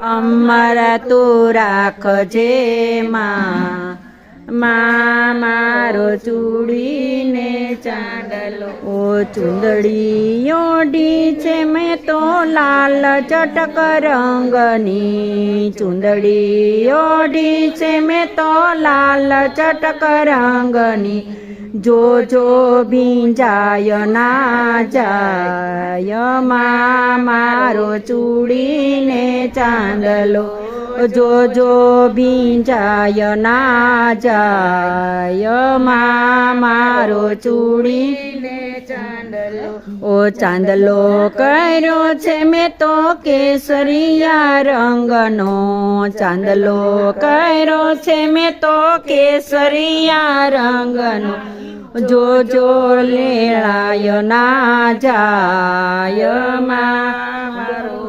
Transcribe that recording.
અમારા તું રાખજે માં, મારો ચૂડીને ચાંદલો. ઓ ચુંદડી ઓઢી છે મેં તો લાલ ચટક રંગની, ચુંદડી ઓઢી છે મેં તો લાલ ચટક રંગની. જોજો ભીંજાય ના જાય મારો ચૂડીને ચાંદલો. જોજો ભીંજાય ના જાય મારો ચૂડીને ચાંદલો. ઓ ચાંદલો કર્યો છે મેં તો કેસરિયા રંગનો, ચાંદલો કર્યો છે મેં તો કેસરિયા રંગનો. જોજો લેળાય ના જાય મારો